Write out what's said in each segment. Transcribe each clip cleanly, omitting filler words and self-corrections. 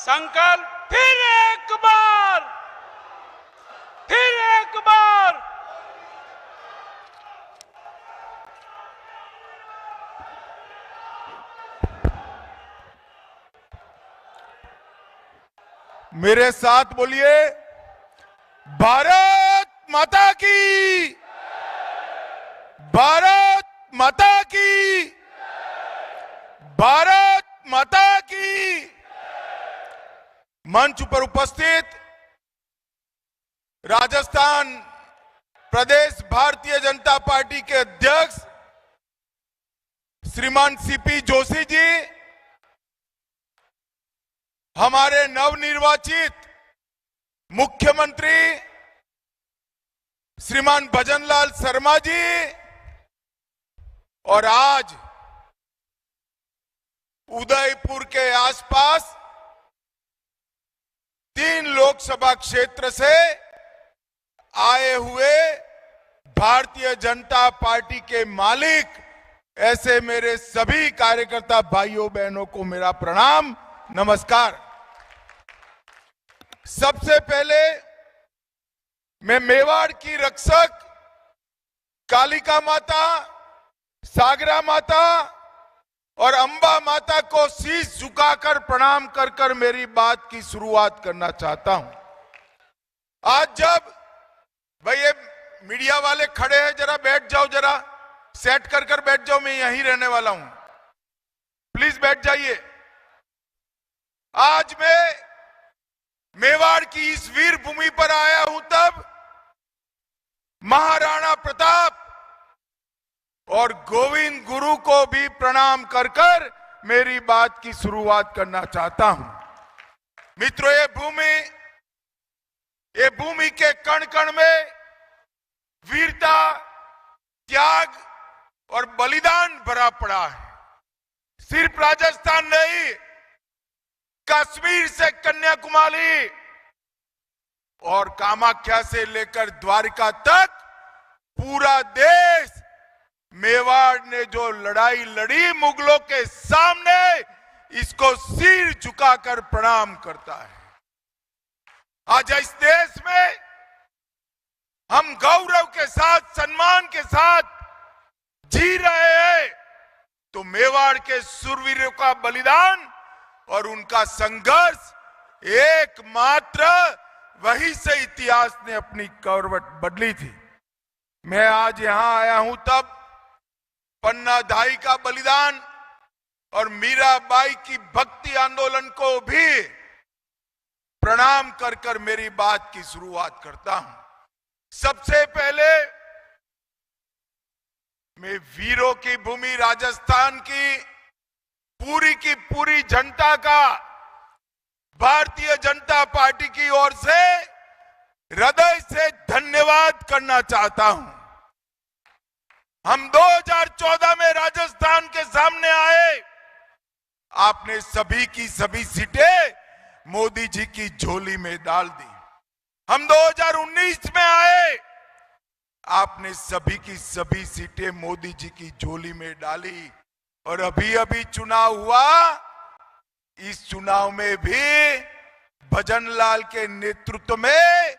संकल्प फिर एक बार। मेरे साथ बोलिए, भारत माता की, भारत माता की, भारत माता की। मंच पर उपस्थित राजस्थान प्रदेश भारतीय जनता पार्टी के अध्यक्ष श्रीमान सीपी जोशी जी, हमारे नवनिर्वाचित मुख्यमंत्री श्रीमान भजनलाल शर्मा जी, और आज उदयपुर के आसपास 3 लोकसभा क्षेत्र से आए हुए भारतीय जनता पार्टी के मालिक, ऐसे मेरे सभी कार्यकर्ता भाइयों बहनों को मेरा प्रणाम, नमस्कार। सबसे पहले मैं मेवाड़ की रक्षक कालिका माता, सागरा माता और अंबा माता को शीश झुकाकर प्रणाम कर कर मेरी बात की शुरुआत करना चाहता हूं। आज जब भाई ये मीडिया वाले खड़े हैं, जरा बैठ जाओ, जरा सेट कर कर बैठ जाओ, मैं यहीं रहने वाला हूं, प्लीज बैठ जाइए। आज मैं मेवाड़ की इस वीर भूमि पर आया हूं तब महाराणा प्रताप और गोविंद गुरु को भी प्रणाम कर कर मेरी बात की शुरुआत करना चाहता हूं। मित्रों, ये भूमि के कण कण में वीरता, त्याग और बलिदान भरा पड़ा है। सिर्फ राजस्थान नहीं, कश्मीर से कन्याकुमारी और कामाख्या से लेकर द्वारका तक पूरा देश मेवाड़ ने जो लड़ाई लड़ी मुगलों के सामने, इसको सिर झुकाकर प्रणाम करता है। आज इस देश में हम गौरव के साथ, सम्मान के साथ जी रहे हैं, तो मेवाड़ के शूरवीरों का बलिदान और उनका संघर्ष एकमात्र वही से इतिहास ने अपनी करवट बदली थी। मैं आज यहां आया हूं तब पन्ना दाई का बलिदान और मीराबाई की भक्ति आंदोलन को भी प्रणाम कर कर मेरी बात की शुरुआत करता हूं। सबसे पहले मैं वीरों की भूमि राजस्थान की पूरी जनता का भारतीय जनता पार्टी की ओर से हृदय से धन्यवाद करना चाहता हूं। हम 2014 में राजस्थान के सामने आए, आपने सभी की सभी सीटें मोदी जी की झोली में डाल दी। हम 2019 में आए, आपने सभी की सभी सीटें मोदी जी की झोली में डाली, और अभी अभी चुनाव हुआ, इस चुनाव में भी भजनलाल के नेतृत्व में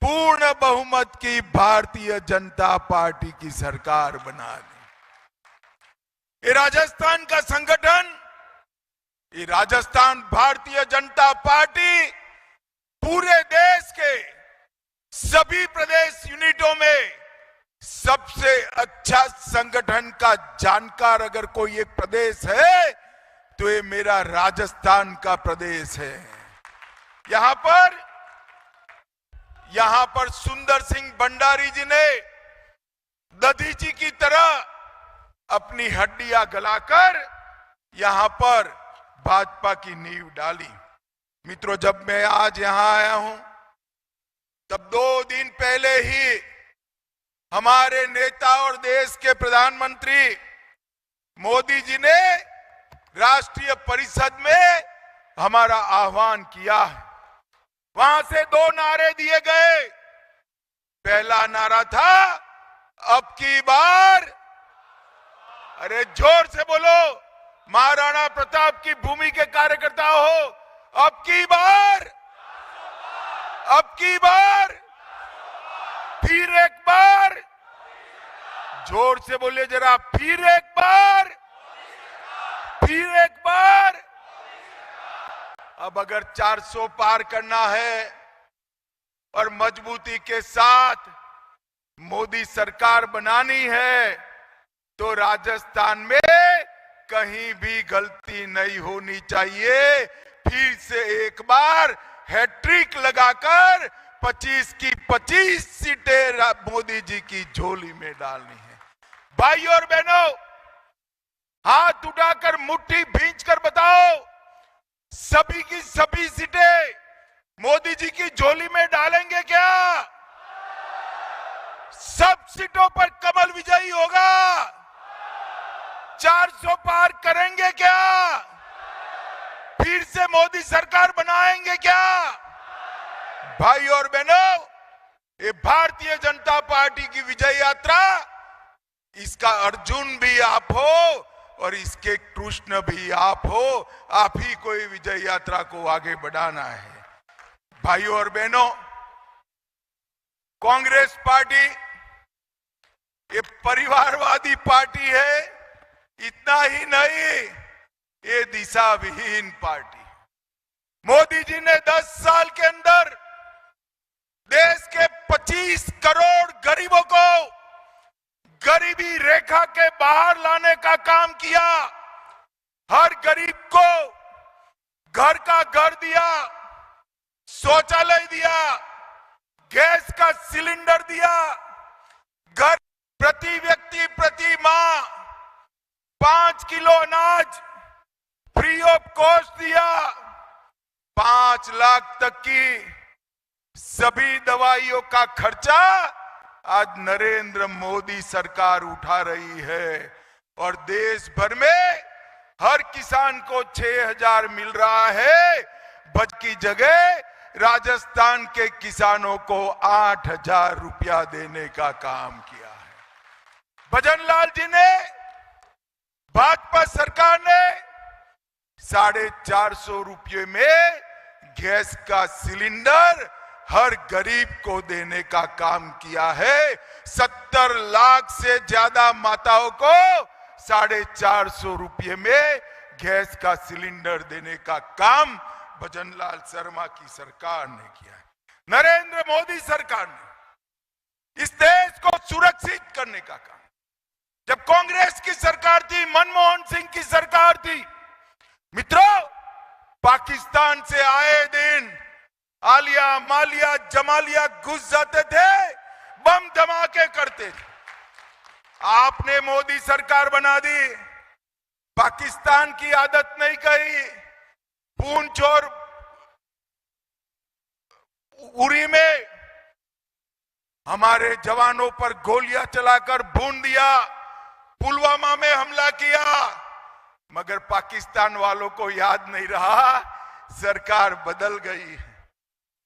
पूर्ण बहुमत की भारतीय जनता पार्टी की सरकार बना दी। ये राजस्थान का संगठन, ये राजस्थान भारतीय जनता पार्टी पूरे देश के सभी प्रदेश यूनिटों में सबसे अच्छा संगठन का जानकार अगर कोई एक प्रदेश है तो ये मेरा राजस्थान का प्रदेश है। यहां पर सुंदर सिंह भंडारी जी ने दधीची की तरह अपनी हड्डियां गलाकर यहां पर भाजपा की नींव डाली। मित्रों, जब मैं आज यहां आया हूं तब 2 दिन पहले ही हमारे नेता और देश के प्रधानमंत्री मोदी जी ने राष्ट्रीय परिषद में हमारा आह्वान किया है। वहां से 2 नारे दिए गए। पहला नारा था, अब की बार, अरे जोर से बोलो, महाराणा प्रताप की भूमि के कार्यकर्ता हो, अब की बार, फिर एक बार, जोर से बोलिए जरा, फिर एक बार। अब अगर 400 पार करना है और मजबूती के साथ मोदी सरकार बनानी है तो राजस्थान में कहीं भी गलती नहीं होनी चाहिए। फिर से एक बार हैट्रिक लगाकर 25 की 25 सीटें मोदी जी की झोली में डालनी है। भाई और बहनों, हाथ उठाकर मुट्ठी भींचकर बताओ, सभी की सभी सीटें मोदी जी की झोली में डालेंगे क्या? सब सीटों पर कमल विजयी होगा? 400 पार करेंगे क्या? फिर से मोदी सरकार बनाएंगे क्या? भाई और बहनों, ये भारतीय जनता पार्टी की विजय यात्रा, इसका अर्जुन भी आप हो और इसके कृष्ण भी आप हो। आप ही कोई विजय यात्रा को आगे बढ़ाना है। भाइयों और बहनों, कांग्रेस पार्टी ये परिवारवादी पार्टी है। इतना ही नहीं, ये दिशा विहीन पार्टी। मोदी जी ने 10 साल के अंदर देश के 25 करोड़ गरीबों को गरीबी रेखा के बाहर लाने का काम किया। हर गरीब को घर का घर दिया, शौचालय दिया, गैस का सिलेंडर दिया, घर प्रति व्यक्ति प्रति माह 5 किलो अनाज फ्री ऑफ कॉस्ट दिया, 5 लाख तक की सभी दवाइयों का खर्चा आज नरेंद्र मोदी सरकार उठा रही है। और देश भर में हर किसान को 6,000 मिल रहा है। बच की जगह राजस्थान के किसानों को 8,000 रुपया देने का काम किया है। भजनलाल जी ने, भाजपा सरकार ने 450 रुपये में गैस का सिलेंडर हर गरीब को देने का काम किया है। 70 लाख से ज्यादा माताओं को 450 रुपये में गैस का सिलेंडर देने का काम भजनलाल शर्मा की सरकार ने किया है। नरेंद्र मोदी सरकार ने इस देश को सुरक्षित करने का काम, जब कांग्रेस की सरकार थी, मनमोहन सिंह की सरकार थी, मित्रों, पाकिस्तान से आए दिन आलिया मालिया जमालिया घुस जाते थे, बम धमाके करते थे। आपने मोदी सरकार बना दी, पाकिस्तान की आदत नहीं कही। पूंछ और उरी में हमारे जवानों पर गोलियां चलाकर भून दिया, पुलवामा में हमला किया, मगर पाकिस्तान वालों को याद नहीं रहा, सरकार बदल गई।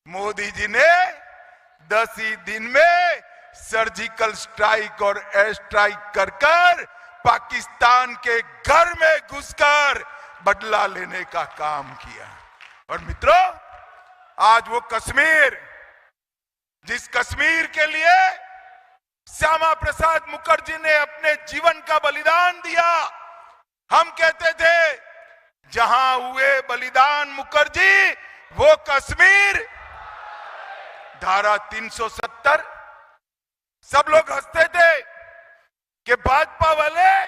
मोदी जी ने 10 ही दिन में सर्जिकल स्ट्राइक और एयर स्ट्राइक कर कर पाकिस्तान के घर में घुसकर बदला लेने का काम किया। और मित्रों, आज वो कश्मीर, जिस कश्मीर के लिए श्यामा प्रसाद मुखर्जी ने अपने जीवन का बलिदान दिया, हम कहते थे जहां हुए बलिदान मुखर्जी वो कश्मीर। धारा 370, सब लोग हंसते थे कि भाजपा वाले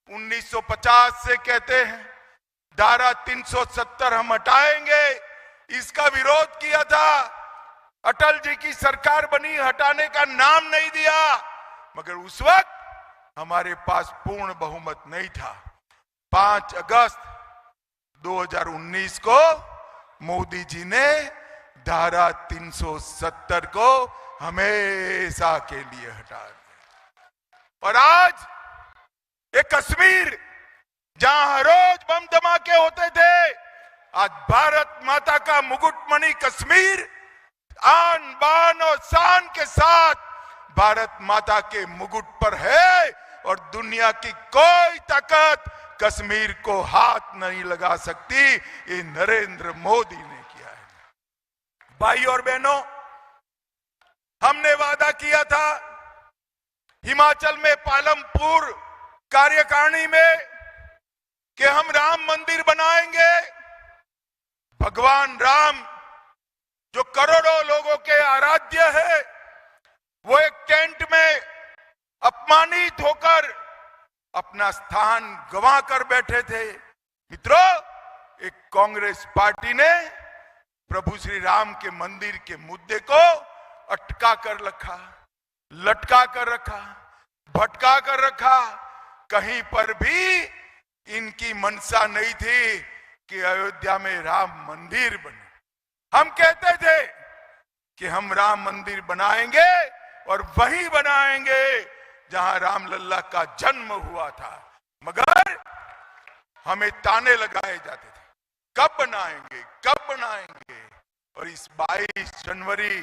1950 से कहते हैं धारा 370 हम हटाएंगे। इसका विरोध किया था, अटल जी की सरकार बनी, हटाने का नाम नहीं दिया, मगर उस वक्त हमारे पास पूर्ण बहुमत नहीं था। 5 अगस्त 2019 को मोदी जी ने धारा 370 को हमेशा के लिए हटा दिया। और आज ये कश्मीर, जहां हर रोज बम धमाके होते थे, आज भारत माता का मुकुटमणि कश्मीर आन बान और शान के साथ भारत माता के मुकुट पर है। और दुनिया की कोई ताकत कश्मीर को हाथ नहीं लगा सकती। ये नरेंद्र मोदी ने किया है। भाई और बहनों, हमने वादा किया था हिमाचल में पालमपुर कार्यकारिणी में कि हम राम मंदिर बनाएंगे। भगवान राम जो करोड़ों लोगों के आराध्य है, वो एक टेंट में अपमानित होकर अपना स्थान गंवा कर बैठे थे। मित्रों, एक कांग्रेस पार्टी ने प्रभु श्री राम के मंदिर के मुद्दे को अटका कर रखा, लटका कर रखा, भटका कर रखा। कहीं पर भी इनकी मंशा नहीं थी कि अयोध्या में राम मंदिर बने। हम कहते थे कि हम राम मंदिर बनाएंगे और वहीं बनाएंगे जहां रामलल्ला का जन्म हुआ था, मगर हमें ताने लगाए जाते थे, कब बनाएंगे, कब बनाएंगे। और इस 22 जनवरी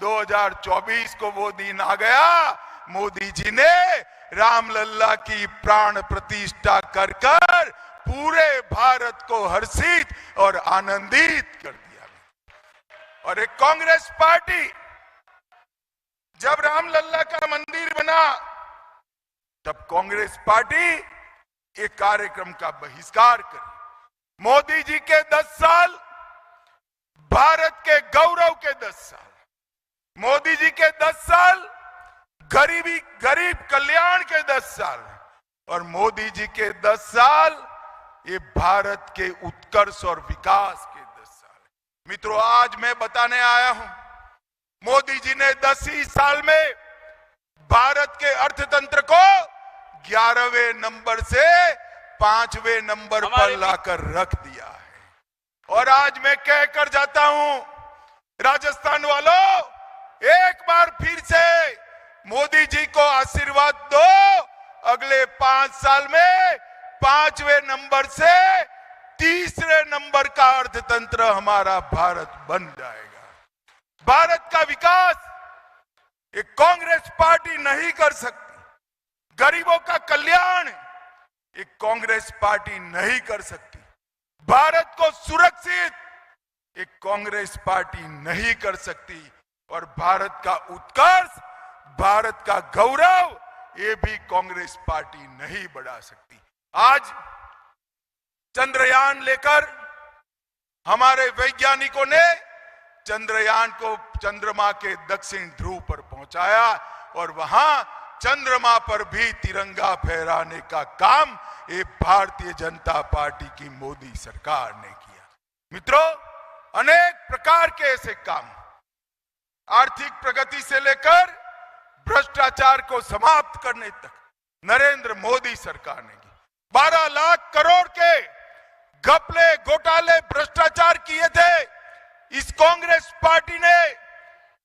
2024 को वो दिन आ गया, मोदी जी ने रामलल्ला की प्राण प्रतिष्ठा कर कर पूरे भारत को हर्षित और आनंदित कर दिया। और एक कांग्रेस पार्टी जब रामलल्ला का मंदिर बना, तब कांग्रेस पार्टी एक कार्यक्रम का बहिष्कार करी। मोदी जी के 10 साल, भारत के गौरव के 10 साल, मोदी जी के 10 साल, गरीब कल्याण के 10 साल, और मोदी जी के 10 साल ये भारत के उत्कर्ष और विकास के 10 साल। मित्रों, आज मैं बताने आया हूं, मोदी जी ने 10 ही साल में भारत के अर्थतंत्र को 11वें नंबर से 5वें नंबर पर लाकर रख दिया है। और आज मैं कहकर जाता हूं, राजस्थान वालों, एक बार फिर से मोदी जी को आशीर्वाद दो। अगले 5 साल में 5वें नंबर से 3रे नंबर का अर्थतंत्र हमारा भारत बन जाएगा। भारत का विकास एक कांग्रेस पार्टी नहीं कर सकती, गरीबों का कल्याण एक कांग्रेस पार्टी नहीं कर सकती, भारत को सुरक्षित एक कांग्रेस पार्टी नहीं कर सकती, और भारत का उत्कर्ष, भारत का गौरव ये भी कांग्रेस पार्टी नहीं बढ़ा सकती। आज चंद्रयान लेकर हमारे वैज्ञानिकों ने चंद्रयान को चंद्रमा के दक्षिण ध्रुव पर पहुंचाया, और वहां चंद्रमा पर भी तिरंगा फहराने का काम ये भारतीय जनता पार्टी की मोदी सरकार ने किया। मित्रों, अनेक प्रकार के ऐसे काम, आर्थिक प्रगति से लेकर भ्रष्टाचार को समाप्त करने तक नरेंद्र मोदी सरकार ने की। 12 लाख करोड़ के घपले, घोटाले, भ्रष्टाचार किए थे इस कांग्रेस पार्टी ने,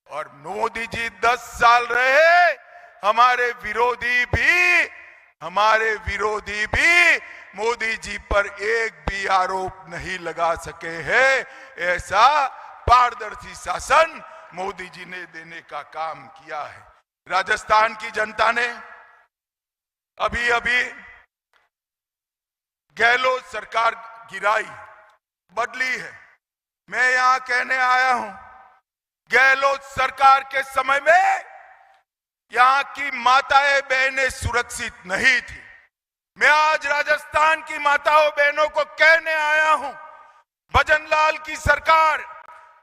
और मोदी जी 10 साल रहे, हमारे विरोधी भी मोदी जी पर एक भी आरोप नहीं लगा सके हैं। ऐसा पारदर्शी शासन मोदी जी ने देने का काम किया है। राजस्थान की जनता ने अभी गहलोत सरकार गिराई, बदली है। मैं यहां कहने आया हूं, गहलोत सरकार के समय में यहां की माताएं बहनें सुरक्षित नहीं थी। मैं आज राजस्थान की माताओं बहनों को कहने आया हूं, भजनलाल की सरकार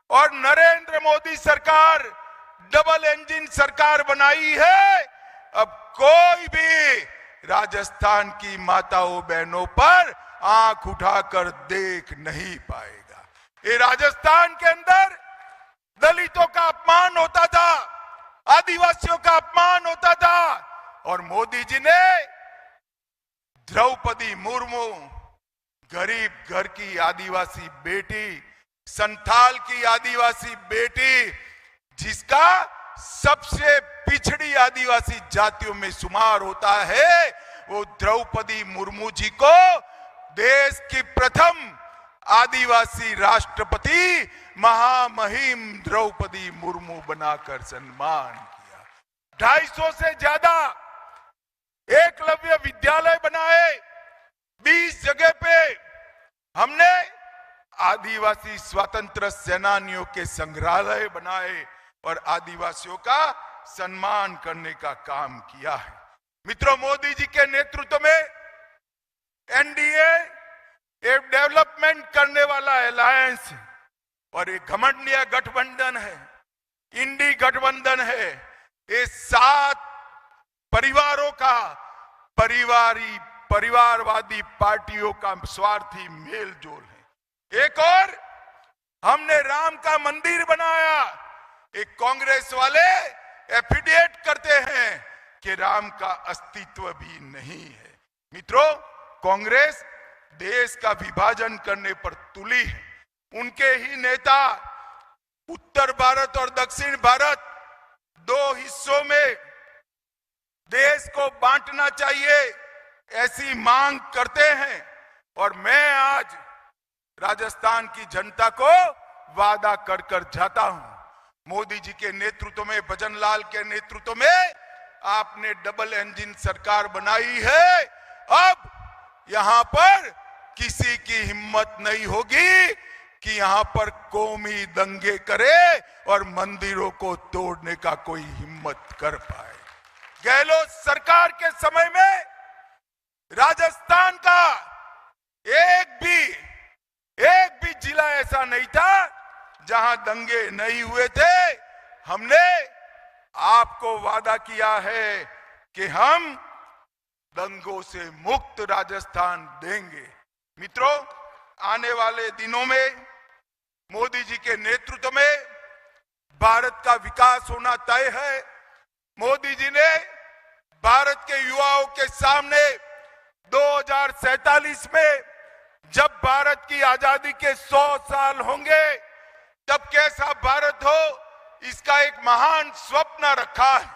और नरेंद्र मोदी सरकार डबल इंजन सरकार बनाई है। अब कोई भी राजस्थान की माताओं बहनों पर आंख उठाकर देख नहीं पाएगा। ये राजस्थान के अंदर दलितों का अपमान होता था, आदिवासियों का अपमान होता था, और मोदी जी ने द्रौपदी मुर्मू, गरीब घर की आदिवासी बेटी, संथाल की आदिवासी बेटी, जिसका सबसे पिछड़ी आदिवासी जातियों में शुमार होता है, वो द्रौपदी मुर्मू जी को देश की प्रथम आदिवासी राष्ट्रपति महामहिम द्रौपदी मुर्मू बनाकर सम्मान किया। 250 से ज्यादा एकलव्य विद्यालय बनाए, 20 जगह पे हमने आदिवासी स्वतंत्र सेनानियों के संग्रहालय बनाए और आदिवासियों का सम्मान करने का काम किया है। मित्रों, मोदी जी के नेतृत्व में एनडीए एक डेवलपमेंट करने वाला अलायंस और एक घमंडिया गठबंधन है, इंडी गठबंधन है। ये 7 परिवारों का परिवारवादी पार्टियों का स्वार्थी मेल जोल है। एक और हमने राम का मंदिर बनाया। एक कांग्रेस वाले एफिडेविट करते हैं कि राम का अस्तित्व भी नहीं है। मित्रों, कांग्रेस देश का विभाजन करने पर तुली है। उनके ही नेता उत्तर भारत और दक्षिण भारत 2 हिस्सों में देश को बांटना चाहिए ऐसी मांग करते हैं। और मैं आज राजस्थान की जनता को वादा कर कर जाता हूं, मोदी जी के नेतृत्व में, भजनलाल के नेतृत्व में आपने डबल इंजन सरकार बनाई है। अब यहां पर किसी की हिम्मत नहीं होगी कि यहां पर कौमी दंगे करे और मंदिरों को तोड़ने का कोई हिम्मत कर पाए। गहलोत सरकार के समय में राजस्थान का एक भी जिला ऐसा नहीं था जहां दंगे नहीं हुए थे। हमने आपको वादा किया है कि हम दंगों से मुक्त राजस्थान देंगे। मित्रों, आने वाले दिनों में मोदी जी के नेतृत्व में भारत का विकास होना तय है। मोदी जी ने भारत के युवाओं के सामने 2047 में जब भारत की आजादी के 100 साल होंगे तब कैसा भारत हो, इसका एक महान स्वप्न रखा है।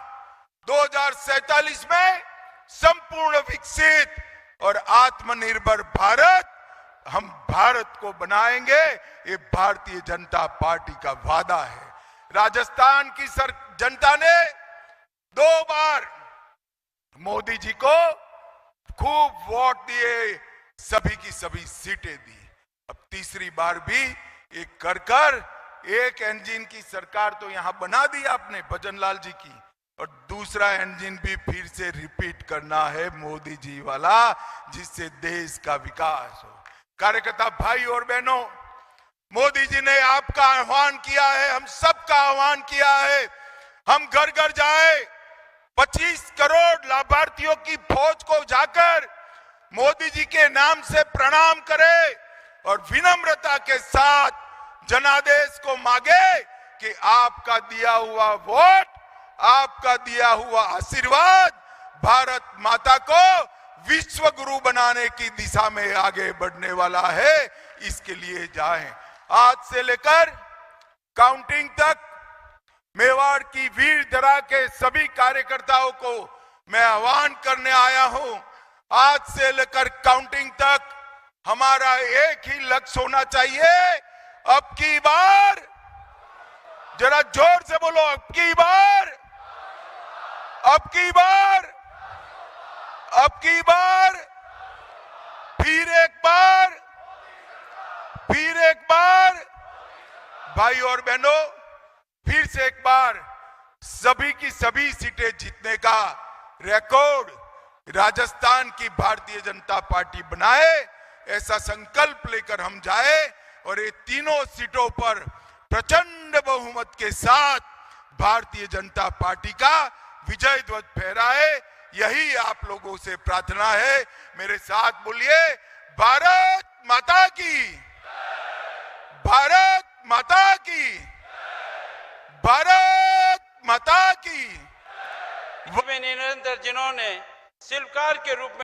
2047 में संपूर्ण विकसित और आत्मनिर्भर भारत, हम भारत को बनाएंगे। ये भारतीय जनता पार्टी का वादा है। राजस्थान की जनता ने 2 बार मोदी जी को खूब वोट दिए, सभी की सभी सीटें दी। अब तीसरी बार भी एक कर एक इंजन की सरकार तो यहां बना दी आपने भजनलाल जी की, और दूसरा इंजन भी फिर से रिपीट करना है मोदी जी वाला, जिससे देश का विकास हो। कार्यकर्ता भाई और बहनों, मोदी जी ने आपका आह्वान किया है, हम सबका आह्वान किया है, हम घर घर जाए, 25 करोड़ लाभार्थियों की फौज को जाकर मोदी जी के नाम से प्रणाम करें और विनम्रता के साथ जनादेश को मांगे कि आपका दिया हुआ वोट, आपका दिया हुआ आशीर्वाद भारत माता को विश्व गुरु बनाने की दिशा में आगे बढ़ने वाला है। इसके लिए जाएं। आज से लेकर काउंटिंग तक मेवाड़ की वीर धरा के सभी कार्यकर्ताओं को मैं आह्वान करने आया हूं। आज से लेकर काउंटिंग तक हमारा एक ही लक्ष्य होना चाहिए, अब की बार, जरा जोर से बोलो, अब की बार, अब की बार, अब की बार, फिर एक बार, फिर एक बार। भाई और बहनों, फिर से एक बार सभी की सभी सीटें जीतने का रिकॉर्ड राजस्थान की भारतीय जनता पार्टी बनाए, ऐसा संकल्प लेकर हम जाए और ये तीनों सीटों पर प्रचंड बहुमत के साथ भारतीय जनता पार्टी का विजय ध्वज फहराए। यही आप लोगों से प्रार्थना है। मेरे साथ बोलिए, भारत माता की, भारत माता की, भारत माता की। निरंतर जिन्होंने शिल्पकार के रूप में